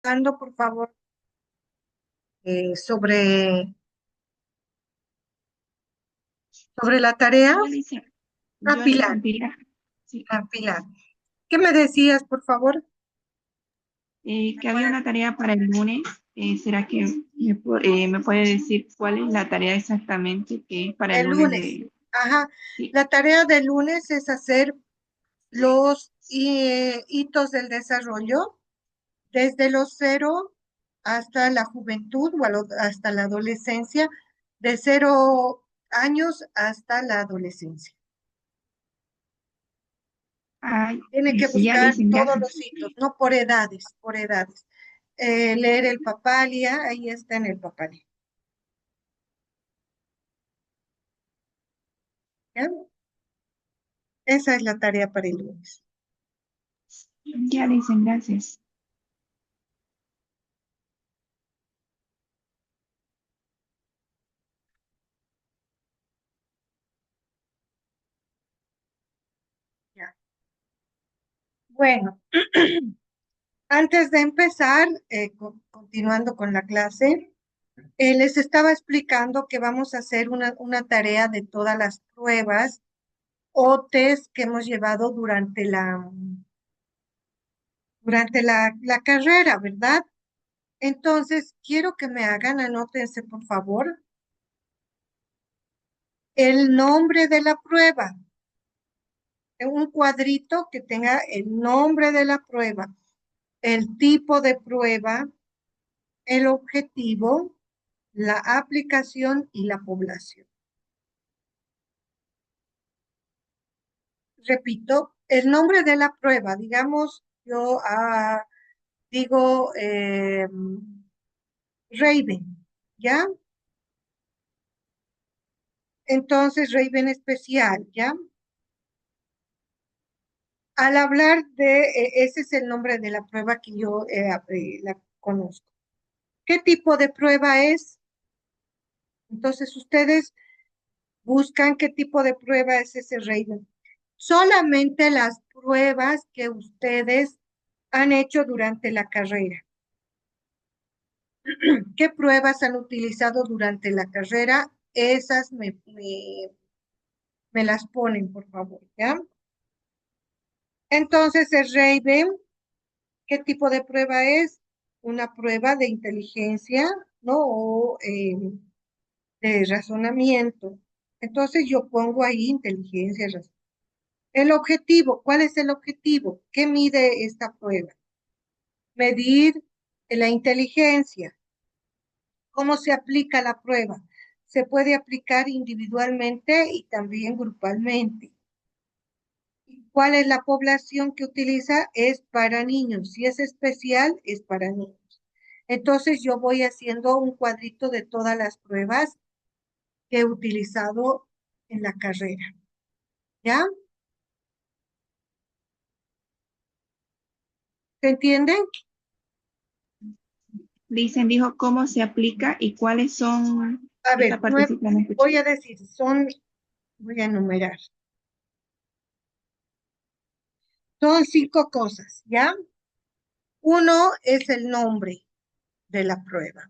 Dando, por favor, sobre la tarea. Hola, Alicia. A Yo, Pilar, Alicia Pilar. Sí. a Pilar. ¿Qué me decías, por favor? Que había una tarea para el lunes. ¿Será que me puede decir cuál es la tarea exactamente que es para el El lunes lunes. de... Ajá. Sí. La tarea del lunes es hacer los hitos del desarrollo desde los 0 hasta la juventud o hasta la adolescencia, de 0 años hasta la adolescencia. Ay, Tiene que y ya, buscar Alicia, todos gracias. los hitos, no por edades, por edades. Leer el Papalia, ahí está en el Papalia. ¿Ya? Esa es la tarea para el lunes. Ya, Alicia, gracias. Ya. Bueno, antes de empezar, continuando con la clase, les estaba explicando que vamos a hacer una tarea de todas las pruebas o test que hemos llevado durante la carrera, ¿verdad? Entonces, quiero que me hagan, anótense por favor, el nombre de la prueba, en un cuadrito que tenga el nombre de la prueba, el tipo de prueba, el objetivo, la aplicación y la población. Repito, el nombre de la prueba, digamos, yo digo Raven, ¿ya? Entonces, Raven especial, ¿ya? Al hablar ese es el nombre de la prueba que yo la conozco. ¿Qué tipo de prueba es? Entonces, ustedes buscan qué tipo de prueba es ese Raven. Solamente las pruebas que ustedes han hecho durante la carrera. ¿Qué pruebas han utilizado durante la carrera? Esas me las ponen, por favor, ¿ya? Entonces, el Raven, ¿qué tipo de prueba es? Una prueba de inteligencia, ¿no? O de razonamiento. Entonces, yo pongo ahí inteligencia, razonamiento. El objetivo, ¿cuál es el objetivo? ¿Qué mide esta prueba? Medir la inteligencia. ¿Cómo se aplica la prueba? Se puede aplicar individualmente y también grupalmente. ¿Cuál es la población que utiliza? Es para niños. Si es especial, es para niños. Entonces yo voy haciendo un cuadrito de todas las pruebas que he utilizado en la carrera. ¿Ya? ¿Se entienden? Dicen, dijo cómo se aplica y cuáles son... A ver, Esta partecita no escuché. voy a decir, voy a enumerar. Son 5 cosas, ¿ya? Uno es el nombre de la prueba.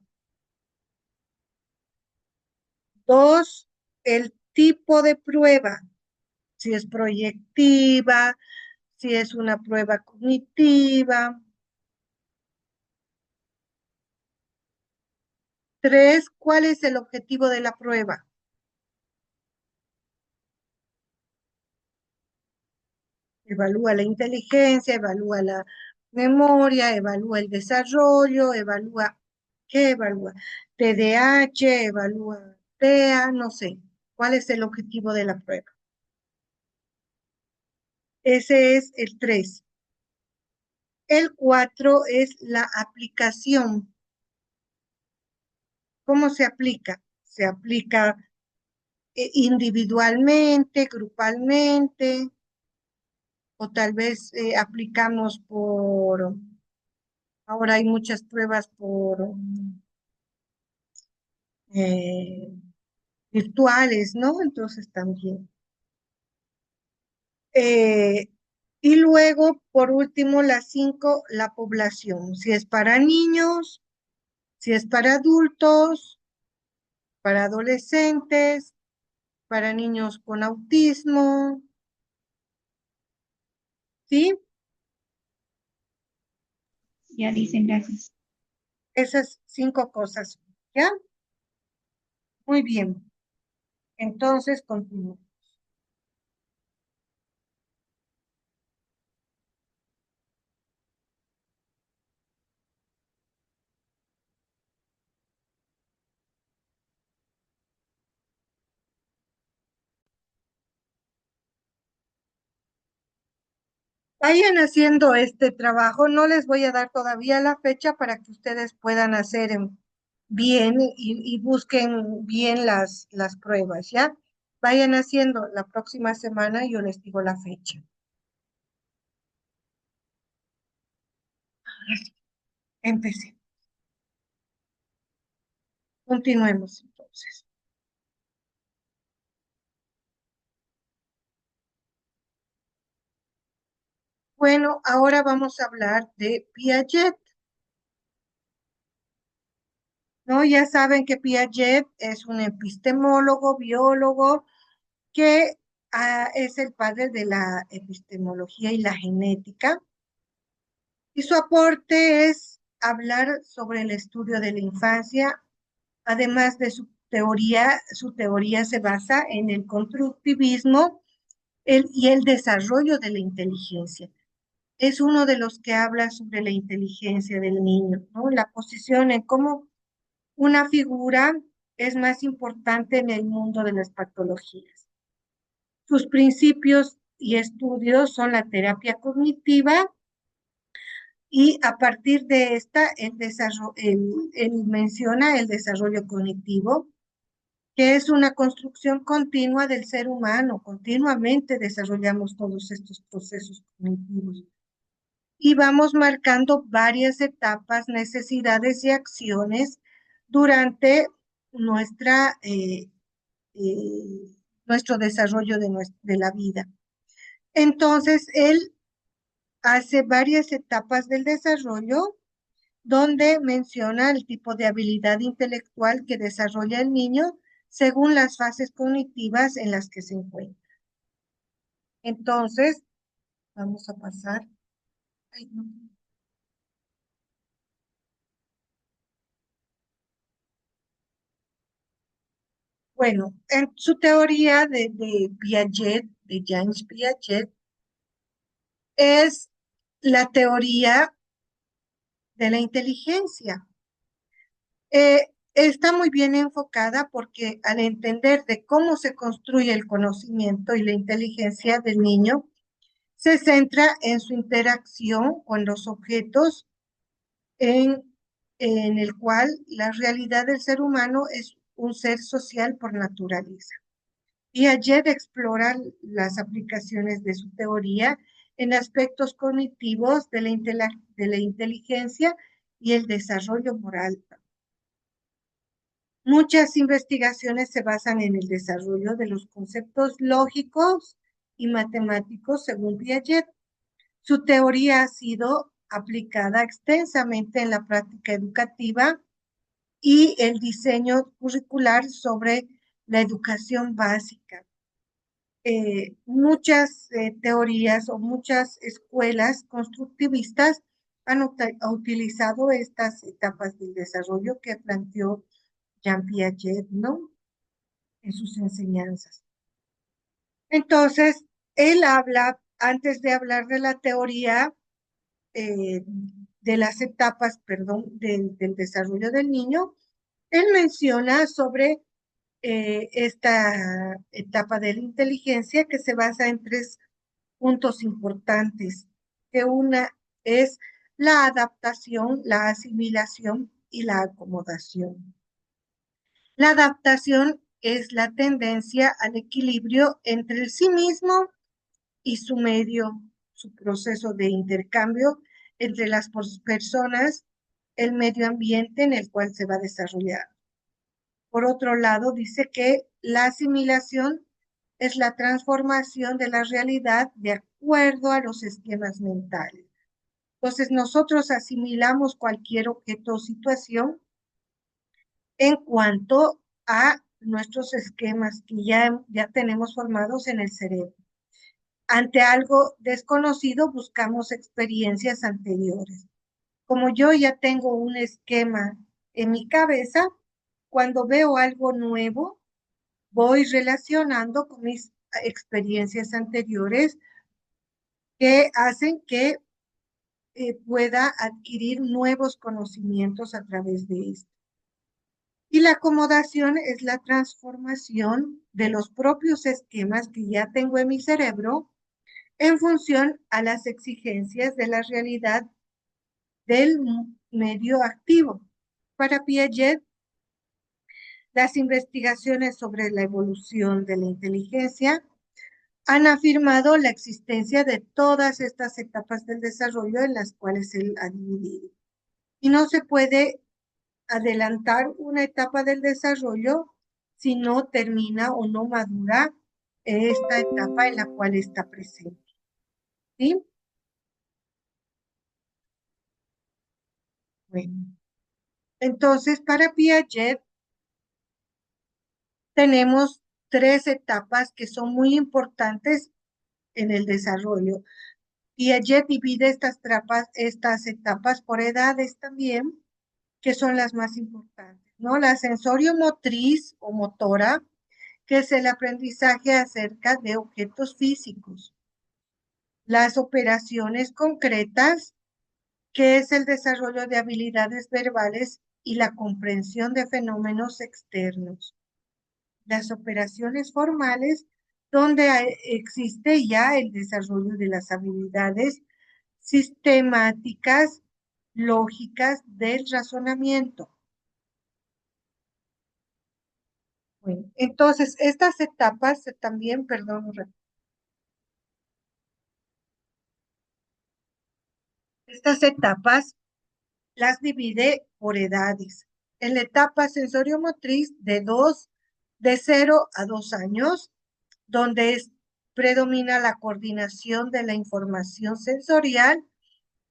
Dos, el tipo de prueba, si es proyectiva, si es una prueba cognitiva. Tres, ¿cuál es el objetivo de la prueba? Evalúa la inteligencia, evalúa la memoria, evalúa el desarrollo, ¿qué evalúa? TDAH, evalúa TEA, no sé. ¿Cuál es el objetivo de la prueba? Ese es el 3. El 4 es la aplicación. ¿Cómo se aplica? Se aplica individualmente, grupalmente, o tal vez aplicamos ahora hay muchas pruebas eh, virtuales, ¿no? Entonces también. Y luego, por último, las 5, la población. Si es para niños, si es para adultos, para adolescentes, para niños con autismo, ¿sí? Ya dicen gracias. Esas 5 cosas, ¿ya? Muy bien. Entonces, continúo. Vayan haciendo este trabajo. No les voy a dar todavía la fecha para que ustedes puedan hacer bien y busquen bien las pruebas, ¿ya? Vayan haciendo la próxima semana, yo les digo la fecha. Empecé. Continuemos entonces. Bueno, ahora vamos a hablar de Piaget, ¿no? Ya saben que Piaget es un epistemólogo, biólogo, que es el padre de la epistemología y la genética. Y su aporte es hablar sobre el estudio de la infancia, además de su teoría se basa en el constructivismo y el desarrollo de la inteligencia. Es uno de los que habla sobre la inteligencia del niño, ¿no? La posición en cómo una figura es más importante en el mundo de las patologías. Sus principios y estudios son la terapia cognitiva y a partir de esta, él menciona el desarrollo cognitivo, que es una construcción continua del ser humano. Continuamente desarrollamos todos estos procesos cognitivos y vamos marcando varias etapas, necesidades y acciones durante nuestra, nuestro desarrollo de la vida. Entonces, él hace varias etapas del desarrollo donde menciona el tipo de habilidad intelectual que desarrolla el niño según las fases cognitivas en las que se encuentra. Entonces, vamos a pasar. Ay, no. Bueno, en su teoría de Piaget, de James Piaget, es la teoría de la inteligencia. Está muy bien enfocada porque al entender de cómo se construye el conocimiento y la inteligencia del niño, se centra en su interacción con los objetos en, en el cual la realidad del ser humano es un ser social por naturaleza. Piaget explora las aplicaciones de su teoría en aspectos cognitivos de la inteligencia y el desarrollo moral. Muchas investigaciones se basan en el desarrollo de los conceptos lógicos y matemáticos según Piaget. Su teoría ha sido aplicada extensamente en la práctica educativa y el diseño curricular sobre la educación básica. Muchas teorías o muchas escuelas constructivistas han utilizado estas etapas del desarrollo que planteó Jean Piaget, ¿no? En sus enseñanzas. Entonces, él habla, antes de hablar de la teoría, eh, de las etapas, perdón, del desarrollo del niño, él menciona sobre esta etapa de la inteligencia que se basa en 3 puntos importantes, que una es la adaptación, la asimilación y la acomodación. La adaptación es la tendencia al equilibrio entre el sí mismo y su medio, su proceso de intercambio entre las personas, el medio ambiente en el cual se va a desarrollar. Por otro lado, dice que la asimilación es la transformación de la realidad acuerdo a los esquemas mentales. Entonces, nosotros asimilamos cualquier objeto o situación en cuanto a nuestros esquemas que ya tenemos formados en el cerebro. Ante algo desconocido, buscamos experiencias anteriores. Como yo ya tengo un esquema en mi cabeza, cuando veo algo nuevo, voy relacionando con mis experiencias anteriores que hacen que pueda adquirir nuevos conocimientos a través de esto. Y la acomodación es la transformación de los propios esquemas que ya tengo en mi cerebro en función a las exigencias de la realidad del medio activo. Para Piaget, las investigaciones sobre la evolución de la inteligencia han afirmado la existencia de todas estas etapas del desarrollo en las cuales él ha dividido. Y no se puede adelantar una etapa del desarrollo si no termina o no madura esta etapa en la cual está presente. ¿Sí? Bueno, entonces para Piaget tenemos tres etapas que son muy importantes en el desarrollo. Piaget divide estas etapas por edades también, que son las más importantes, ¿no? La sensorio-motriz o motora, que es el aprendizaje acerca de objetos físicos. Las operaciones concretas, que es el desarrollo de habilidades verbales y la comprensión de fenómenos externos. Las operaciones formales, donde existe ya el desarrollo de las habilidades sistemáticas, lógicas del razonamiento. Bueno, entonces, estas etapas también, perdón, estas etapas las divide por edades. En la etapa sensoriomotriz de 0 a 2 años, donde predomina la coordinación de la información sensorial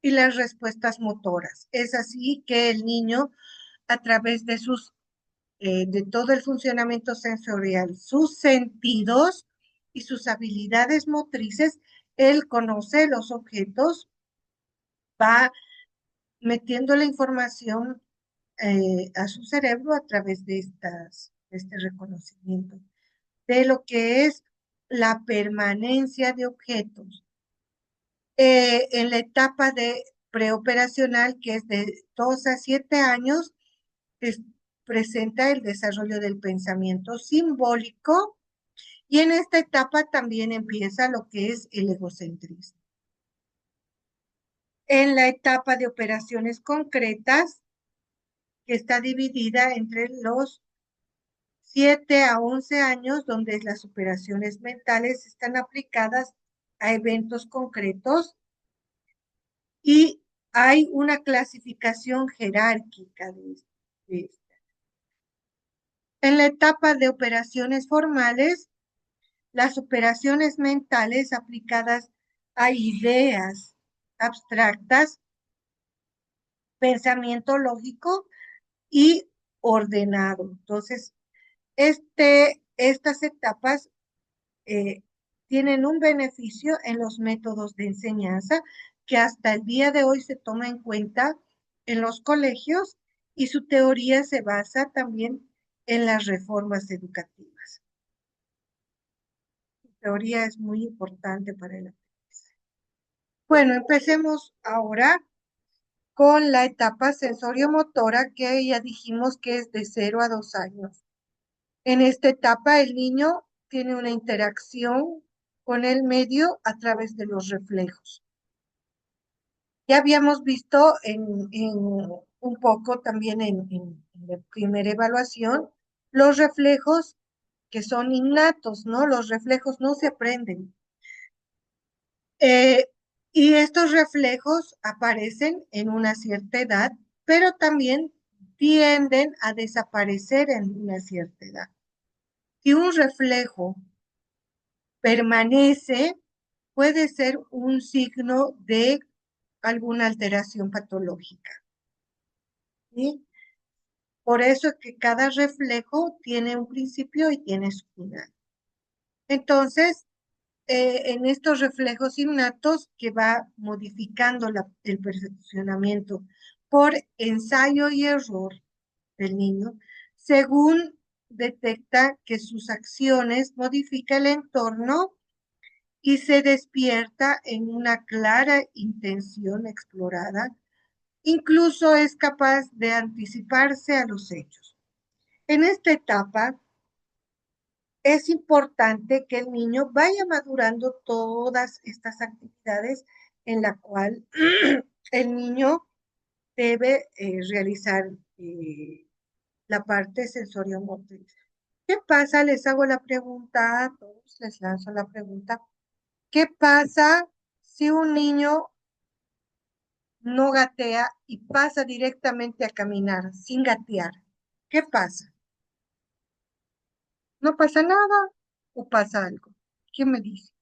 y las respuestas motoras. Es así que el niño, a través de todo el funcionamiento sensorial, sus sentidos y sus habilidades motrices, él conoce los objetos, va metiendo la información a su cerebro a través de este reconocimiento de lo que es la permanencia de objetos. En la etapa de preoperacional, que es de 2 a 7 años, presenta el desarrollo del pensamiento simbólico y en esta etapa también empieza lo que es el egocentrismo. En la etapa de operaciones concretas, que está dividida entre los 7 a 11 años, donde las operaciones mentales están aplicadas a eventos concretos y hay una clasificación jerárquica de esto. En la etapa de operaciones formales, las operaciones mentales aplicadas a ideas abstractas, pensamiento lógico y ordenado. Entonces, estas etapas eh, tienen un beneficio en los métodos de enseñanza que hasta el día de hoy se toma en cuenta en los colegios y su teoría se basa también en las reformas educativas. Su teoría es muy importante para el aprendizaje. Bueno, empecemos ahora con la etapa sensoriomotora que ya dijimos que es de 0 a 2 años. En esta etapa el niño tiene una interacción con el medio a través de los reflejos. Ya habíamos visto un poco también en la primera evaluación los reflejos que son innatos, ¿no? Los reflejos no se aprenden. Y estos reflejos aparecen en una cierta edad, pero también tienden a desaparecer en una cierta edad. Si un reflejo permanece, puede ser un signo de alguna alteración patológica. ¿Sí? Por eso es que cada reflejo tiene un principio y tiene su final. Entonces, en estos reflejos innatos que va modificando el perfeccionamiento por ensayo y error del niño, según detecta que sus acciones modifican el entorno y se despierta en una clara intención explorada, incluso es capaz de anticiparse a los hechos. En esta etapa es importante que el niño vaya madurando todas estas actividades en la cual el niño debe realizar la parte sensoriomotriz. ¿Qué pasa? Les hago la pregunta a todos, les lanzo la pregunta. ¿Qué pasa si un niño no gatea y pasa directamente a caminar sin gatear? ¿Qué pasa? ¿No pasa nada o pasa algo? ¿Quién me dice?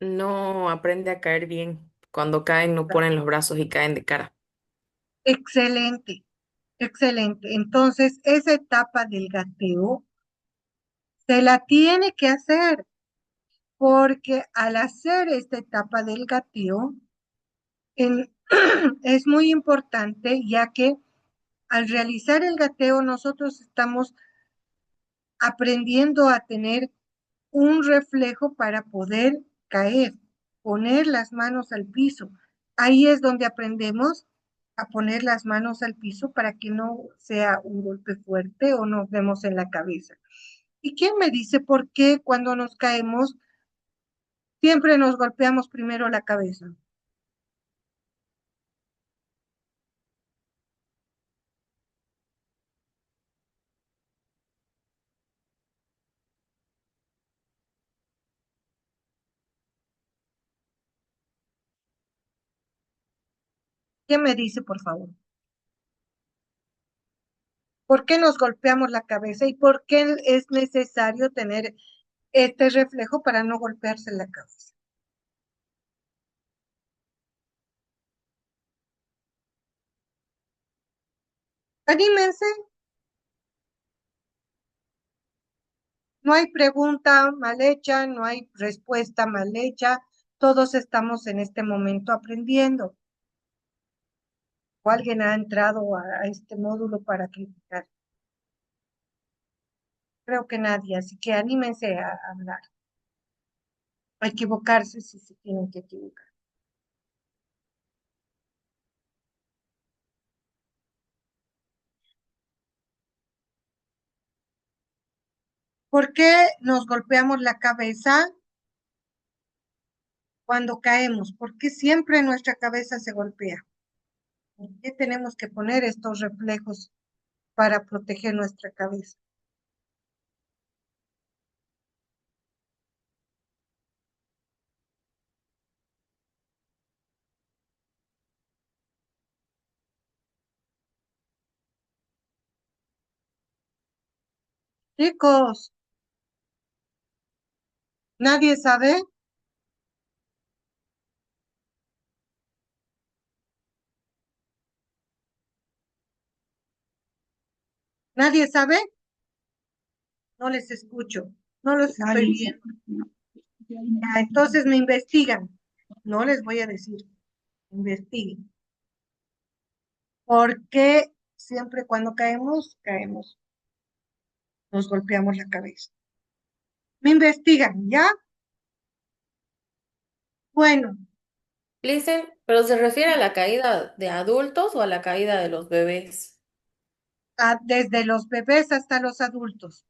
No aprende a caer bien. Cuando caen no ponen los brazos y caen de cara. Excelente, excelente. Entonces, esa etapa del gateo se la tiene que hacer porque al hacer esta etapa del gateo, en- es muy importante ya que al realizar el gateo nosotros estamos aprendiendo a tener un reflejo para poder caer, poner las manos al piso. Ahí es donde aprendemos a poner las manos al piso para que no sea un golpe fuerte o nos demos en la cabeza. ¿Y quién me dice por qué cuando nos caemos siempre nos golpeamos primero la cabeza? ¿Quién me dice, por favor? ¿Por qué nos golpeamos la cabeza y por qué es necesario tener este reflejo para no golpearse la cabeza? Anímense, no hay pregunta mal hecha, no hay respuesta mal hecha, todos estamos en este momento aprendiendo. ¿O alguien ha entrado a este módulo para criticar? Creo que nadie, así que anímense a hablar, a equivocarse si se tienen que equivocar. ¿Por qué nos golpeamos la cabeza cuando caemos? ¿Por qué siempre nuestra cabeza se golpea? ¿Por qué tenemos que poner estos reflejos para proteger nuestra cabeza? Chicos, ¿nadie sabe? ¿Nadie sabe? No les escucho, no los No, estoy Alicia. viendo. Ya, entonces me investigan. No les voy a decir, investiguen. ¿Por qué siempre cuando caemos, caemos, nos golpeamos la cabeza? Me investigan, ¿ya? Bueno, Listen, ¿pero se refiere a la caída de adultos o a la caída de los bebés? desde los bebés hasta los adultos.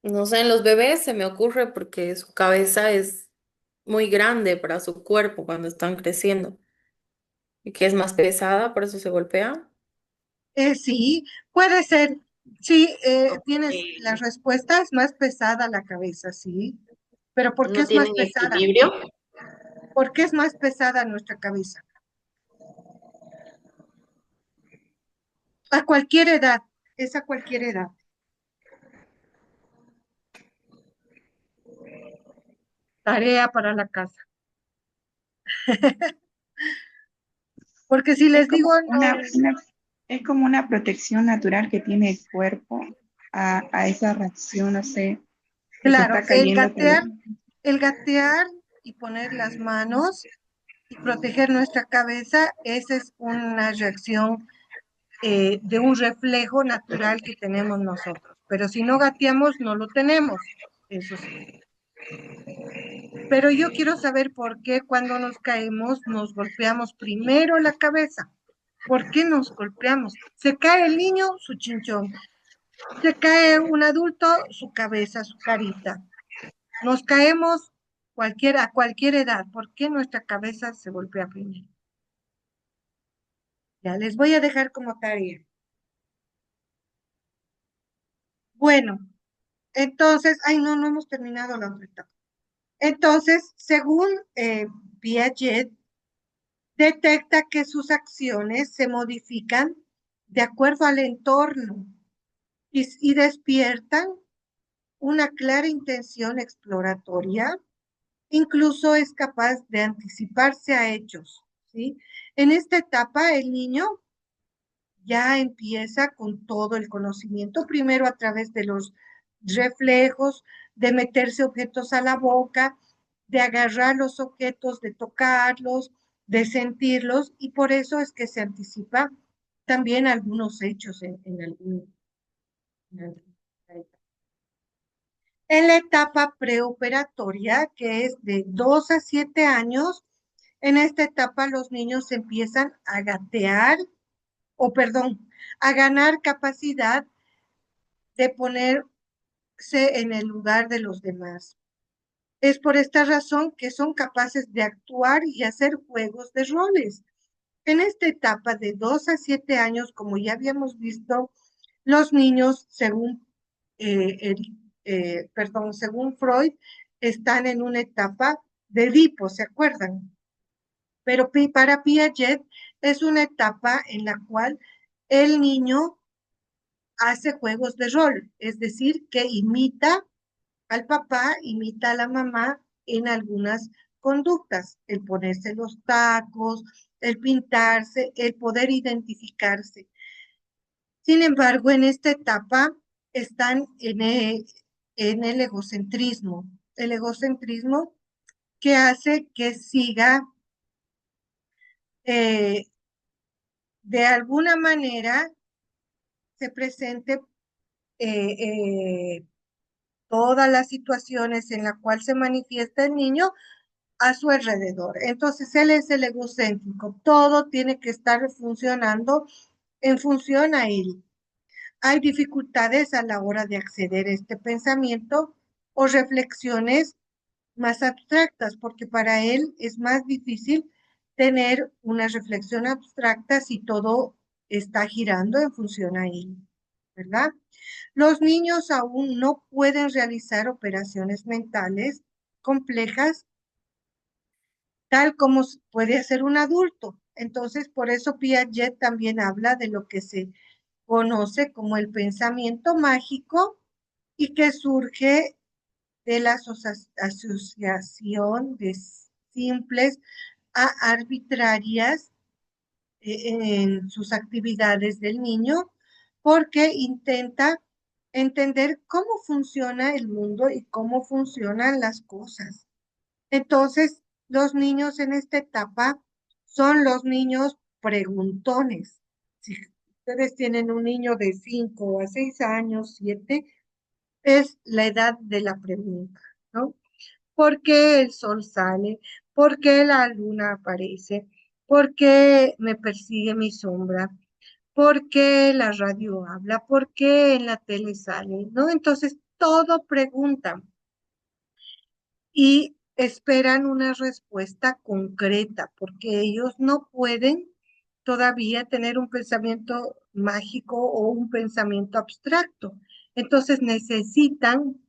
No sé, en los bebés se me ocurre porque su cabeza es muy grande para su cuerpo cuando están creciendo y que es más pesada, por eso se golpea. Sí, puede ser. Sí, Ok. tienes la respuesta, es más pesada la cabeza, sí. Pero ¿por qué ¿No es más tienen pesada? equilibrio? ¿Por qué es más pesada nuestra cabeza? A cualquier edad, es a cualquier edad. Tarea para la casa. Porque si Es les digo como no, es como una protección natural que tiene el cuerpo a esa reacción, no sé, que se claro, está cayendo tal vez. el gatear y poner las manos y proteger nuestra cabeza, esa es una reacción de un reflejo natural que tenemos nosotros. Pero si no gateamos, no lo tenemos, eso sí. Pero yo quiero saber por qué cuando nos caemos nos golpeamos primero la cabeza. ¿Por qué nos golpeamos? Se cae el niño, su chinchón. Se cae un adulto, su cabeza, su carita. Nos caemos a cualquier edad. ¿Por qué nuestra cabeza se golpea primero? Ya les voy a dejar como tarea. Bueno, entonces, ay, no, no hemos terminado la otra etapa. Entonces, según Piaget, detecta que sus acciones se modifican de acuerdo al entorno y despiertan una clara intención exploratoria, incluso es capaz de anticiparse a hechos, ¿sí? En esta etapa, el niño ya empieza con todo el conocimiento, primero a través de los reflejos, de meterse objetos a la boca, de agarrar los objetos, de tocarlos, de sentirlos, y por eso es que se anticipa también algunos hechos en en la etapa preoperatoria, que es de 2 a 7 años, en esta etapa los niños empiezan a gatear, o perdón, a ganar capacidad de ponerse en el lugar de los demás. Es por esta razón que son capaces de actuar y hacer juegos de roles. En esta etapa de 2 a 7 años, como ya habíamos visto, los niños, según Freud, están en una etapa de Edipo, ¿se acuerdan? Pero para Piaget es una etapa en la cual el niño hace juegos de rol, es decir, que imita al papá, imita a la mamá en algunas conductas, el ponerse los tacos, el pintarse, el poder identificarse. Sin embargo, en esta etapa están en el egocentrismo que hace que siga eh, de alguna manera se presente eh, eh, todas las situaciones en las cuales se manifiesta el niño a su alrededor. Entonces, él es el egocéntrico. Todo tiene que estar funcionando en función a él. Hay dificultades a la hora de acceder a este pensamiento o reflexiones más abstractas, porque para él es más difícil tener una reflexión abstracta si todo está girando en función a él, ¿verdad? Los niños aún no pueden realizar operaciones mentales complejas tal como puede hacer un adulto. Entonces, por eso Piaget también habla de lo que se conoce como el pensamiento mágico y que surge de la asociación de simples a arbitrarias en sus actividades del niño, porque intenta entender cómo funciona el mundo y cómo funcionan las cosas. Entonces, los niños en esta etapa son los niños preguntones. Si ustedes tienen un niño de 5 a 6 años, 7, es la edad de la pregunta, ¿no? ¿Por qué el sol sale? ¿Por qué la luna aparece? ¿Por qué me persigue mi sombra? ¿Por qué la radio habla? ¿Por qué en la tele sale? ¿No? Entonces, todo preguntan y esperan una respuesta concreta, porque ellos no pueden todavía tener un pensamiento mágico o un pensamiento abstracto. Entonces necesitan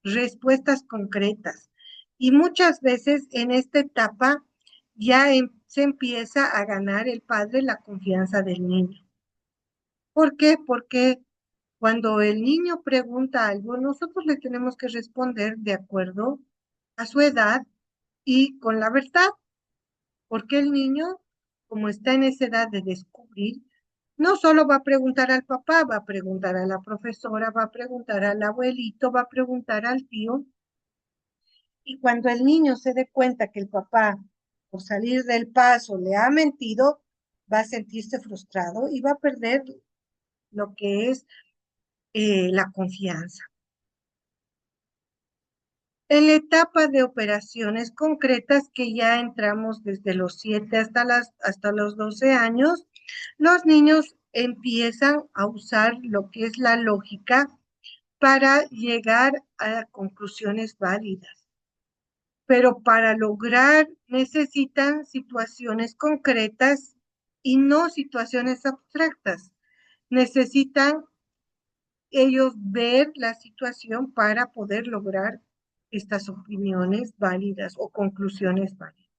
respuestas concretas. Y muchas veces en esta etapa ya se empieza a ganar el padre la confianza del niño. ¿Por qué? Porque cuando el niño pregunta algo, nosotros le tenemos que responder de acuerdo a su edad y con la verdad, porque el niño, como está en esa edad de descubrir, no solo va a preguntar al papá, va a preguntar a la profesora, va a preguntar al abuelito, va a preguntar al tío, y cuando el niño se dé cuenta que el papá, por salir del paso, le ha mentido, va a sentirse frustrado y va a perder lo que es la confianza. En la etapa de operaciones concretas, que ya entramos desde los 7 hasta los 12 años, los niños empiezan a usar lo que es la lógica para llegar a conclusiones válidas. Pero para lograr necesitan situaciones concretas y no situaciones abstractas. Necesitan ellos ver la situación para poder lograr estas opiniones válidas o conclusiones válidas.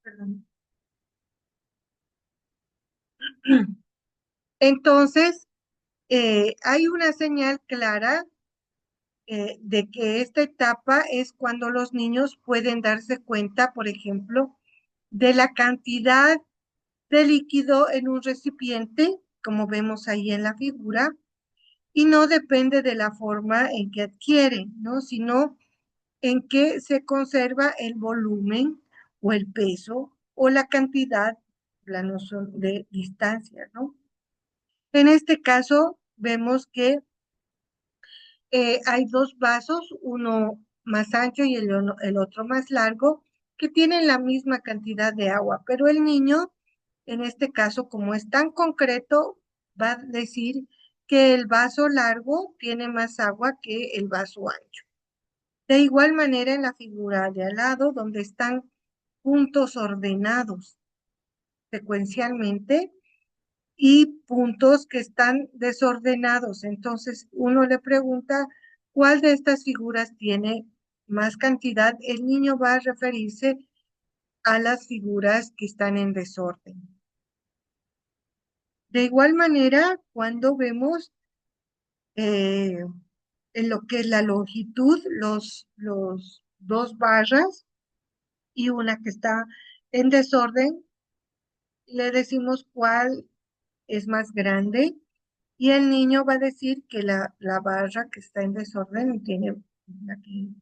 Perdón. Entonces, hay una señal clara de que esta etapa es cuando los niños pueden darse cuenta, por ejemplo, de la cantidad de líquido en un recipiente, como vemos ahí en la figura, y no depende de la forma en que adquieren, ¿no? Sino en que se conserva el volumen o el peso o la cantidad, la noción de distancia, ¿no? En este caso, vemos que hay dos vasos, uno más ancho y el otro más largo, que tienen la misma cantidad de agua, pero el niño, en este caso, como es tan concreto, va a decir que el vaso largo tiene más agua que el vaso ancho. De igual manera, en la figura de al lado, donde están puntos ordenados secuencialmente y puntos que están desordenados. Entonces, uno le pregunta cuál de estas figuras tiene más cantidad. El niño va a referirse a las figuras que están en desorden. De igual manera, cuando vemos en lo que es la longitud, los dos barras y una que está en desorden, le decimos cuál es más grande y el niño va a decir que la barra que está en desorden tiene aquí.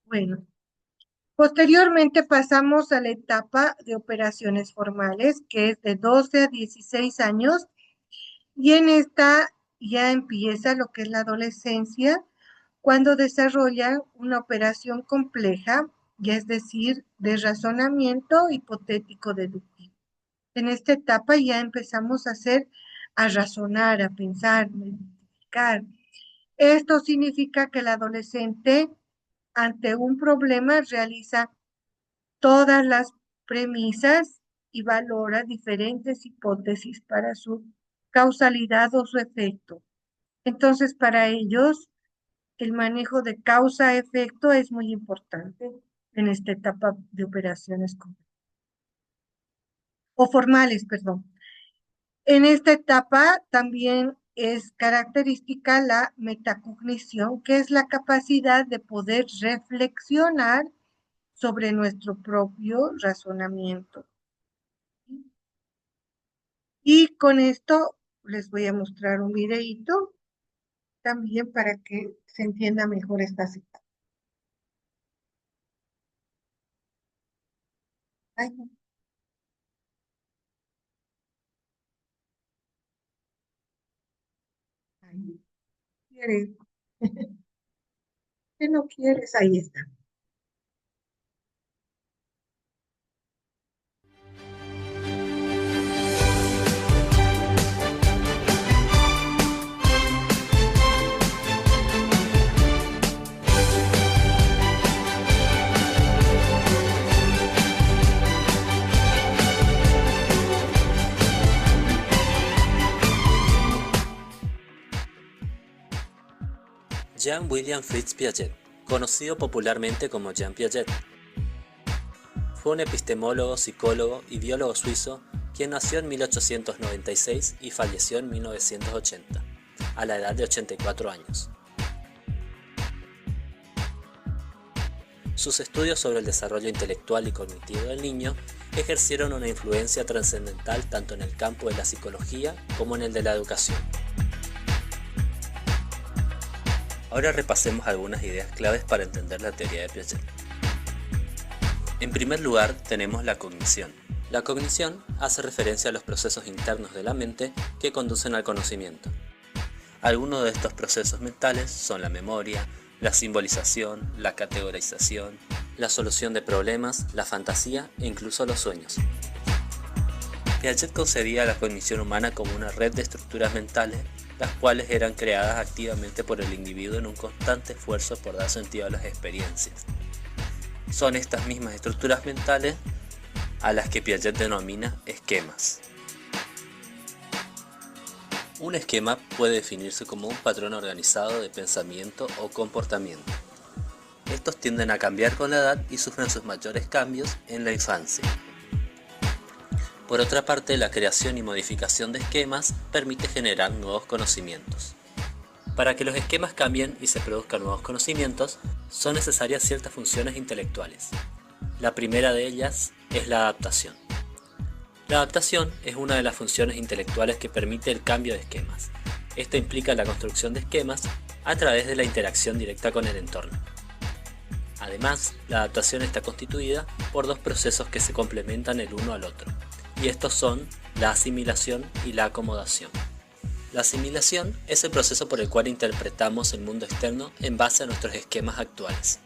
Bueno, posteriormente pasamos a la etapa de operaciones formales, que es de 12 a 16 años, y en esta ya empieza lo que es la adolescencia, cuando desarrollan una operación compleja, y es decir, de razonamiento hipotético deductivo. En esta etapa ya empezamos a razonar, a pensar, a identificar. Esto significa que el adolescente, ante un problema, realiza todas las premisas y valora diferentes hipótesis para su causalidad o su efecto. Entonces, para ellos, el manejo de causa-efecto es muy importante en esta etapa de operaciones o formales, perdón. En esta etapa también es característica la metacognición, que es la capacidad de poder reflexionar sobre nuestro propio razonamiento. Y con esto les voy a mostrar un videíto también para que se entienda mejor esta cita. Ay, no. Ay, no quieres. ¿Qué no quieres? Ahí está. Jean William Fritz Piaget, conocido popularmente como Jean Piaget, fue un epistemólogo, psicólogo y biólogo suizo quien nació en 1896 y falleció en 1980, a la edad de 84 años. Sus estudios sobre el desarrollo intelectual y cognitivo del niño ejercieron una influencia trascendental tanto en el campo de la psicología como en el de la educación. Ahora repasemos algunas ideas claves para entender la teoría de Piaget. En primer lugar, tenemos la cognición. La cognición hace referencia a los procesos internos de la mente que conducen al conocimiento. Algunos de estos procesos mentales son la memoria, la simbolización, la categorización, la solución de problemas, la fantasía e incluso los sueños. Piaget concebía la cognición humana como una red de estructuras mentales, las cuales eran creadas activamente por el individuo en un constante esfuerzo por dar sentido a las experiencias. Son estas mismas estructuras mentales a las que Piaget denomina esquemas. Un esquema puede definirse como un patrón organizado de pensamiento o comportamiento. Estos tienden a cambiar con la edad y sufren sus mayores cambios en la infancia. Por otra parte, la creación y modificación de esquemas permite generar nuevos conocimientos. Para que los esquemas cambien y se produzcan nuevos conocimientos, son necesarias ciertas funciones intelectuales. La primera de ellas es la adaptación. La adaptación es una de las funciones intelectuales que permite el cambio de esquemas. Esto implica la construcción de esquemas a través de la interacción directa con el entorno. Además, la adaptación está constituida por dos procesos que se complementan el uno al otro, y estos son la asimilación y la acomodación. La asimilación es el proceso por el cual interpretamos el mundo externo en base a nuestros esquemas actuales.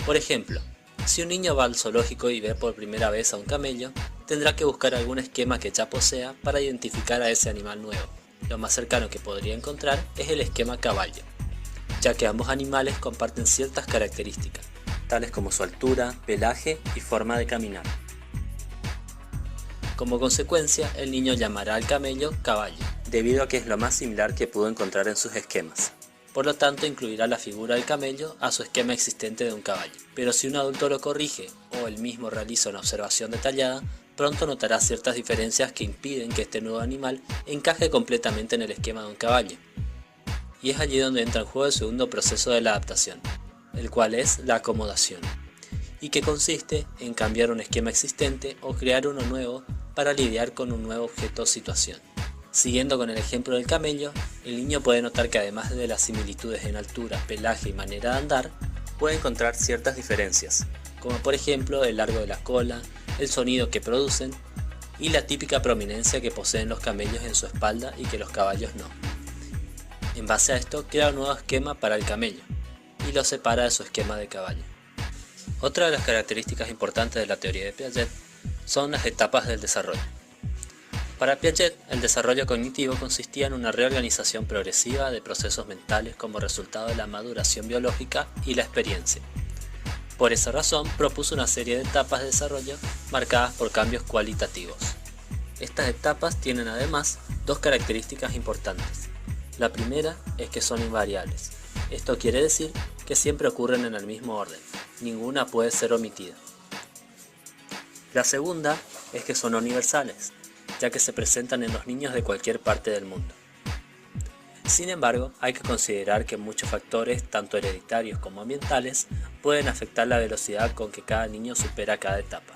Por ejemplo, si un niño va al zoológico y ve por primera vez a un camello, tendrá que buscar algún esquema que ya posea para identificar a ese animal nuevo. Lo más cercano que podría encontrar es el esquema caballo, ya que ambos animales comparten ciertas características, tales como su altura, pelaje y forma de caminar. Como consecuencia, el niño llamará al camello caballo, debido a que es lo más similar que pudo encontrar en sus esquemas. Por lo tanto, incluirá la figura del camello a su esquema existente de un caballo. Pero si un adulto lo corrige o él mismo realiza una observación detallada, pronto notará ciertas diferencias que impiden que este nuevo animal encaje completamente en el esquema de un caballo. Y es allí donde entra en juego el segundo proceso de la adaptación, el cual es la acomodación, y que consiste en cambiar un esquema existente o crear uno nuevo para lidiar con un nuevo objeto o situación. Siguiendo con el ejemplo del camello, el niño puede notar que además de las similitudes en altura, pelaje y manera de andar, puede encontrar ciertas diferencias, como por ejemplo el largo de la cola, el sonido que producen y la típica prominencia que poseen los camellos en su espalda y que los caballos no. En base a esto, crea un nuevo esquema para el camello y lo separa de su esquema de caballo. Otra de las características importantes de la teoría de Piaget son las etapas del desarrollo. Para Piaget, el desarrollo cognitivo consistía en una reorganización progresiva de procesos mentales como resultado de la maduración biológica y la experiencia. Por esa razón, propuso una serie de etapas de desarrollo marcadas por cambios cualitativos. Estas etapas tienen además dos características importantes. La primera es que son invariables. Esto quiere decir que siempre ocurren en el mismo orden, ninguna puede ser omitida. La segunda es que son universales, ya que se presentan en los niños de cualquier parte del mundo. Sin embargo, hay que considerar que muchos factores, tanto hereditarios como ambientales, pueden afectar la velocidad con que cada niño supera cada etapa.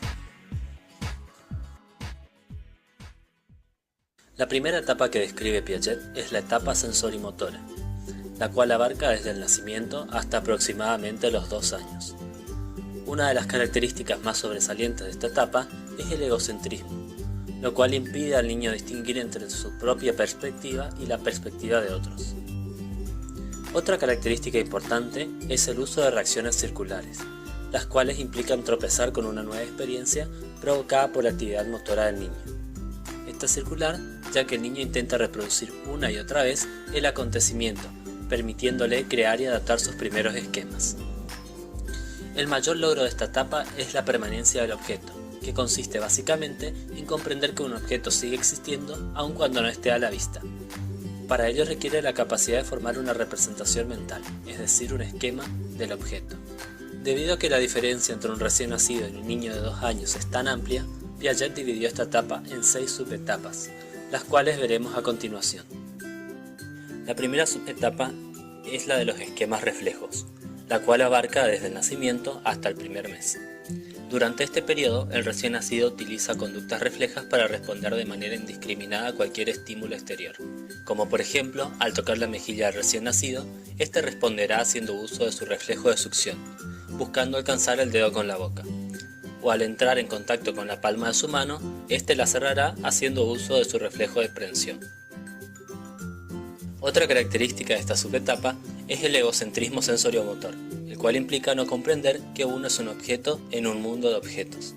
La primera etapa que describe Piaget es la etapa sensorimotora, la cual abarca desde el nacimiento hasta aproximadamente los 2 años. Una de las características más sobresalientes de esta etapa es el egocentrismo, lo cual impide al niño distinguir entre su propia perspectiva y la perspectiva de otros. Otra característica importante es el uso de reacciones circulares, las cuales implican tropezar con una nueva experiencia provocada por la actividad motora del niño. Esta es circular, ya que el niño intenta reproducir una y otra vez el acontecimiento, permitiéndole crear y adaptar sus primeros esquemas. El mayor logro de esta etapa es la permanencia del objeto, que consiste básicamente en comprender que un objeto sigue existiendo aun cuando no esté a la vista. Para ello requiere la capacidad de formar una representación mental, es decir, un esquema del objeto. Debido a que la diferencia entre un recién nacido y un niño de 2 años es tan amplia, Piaget dividió esta etapa en 6 subetapas, las cuales veremos a continuación. La primera subetapa es la de los esquemas reflejos, la cual abarca desde el nacimiento hasta el primer mes. Durante este periodo, el recién nacido utiliza conductas reflejas para responder de manera indiscriminada a cualquier estímulo exterior, como por ejemplo, al tocar la mejilla del recién nacido, este responderá haciendo uso de su reflejo de succión, buscando alcanzar el dedo con la boca, o al entrar en contacto con la palma de su mano, este la cerrará haciendo uso de su reflejo de prensión. Otra característica de esta subetapa es el egocentrismo sensoriomotor, el cual implica no comprender que uno es un objeto en un mundo de objetos.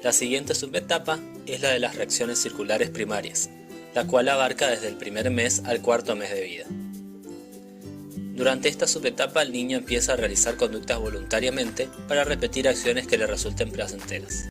La siguiente subetapa es la de las reacciones circulares primarias, la cual abarca desde el primer mes al cuarto mes de vida. Durante esta subetapa el niño empieza a realizar conductas voluntariamente para repetir acciones que le resulten placenteras.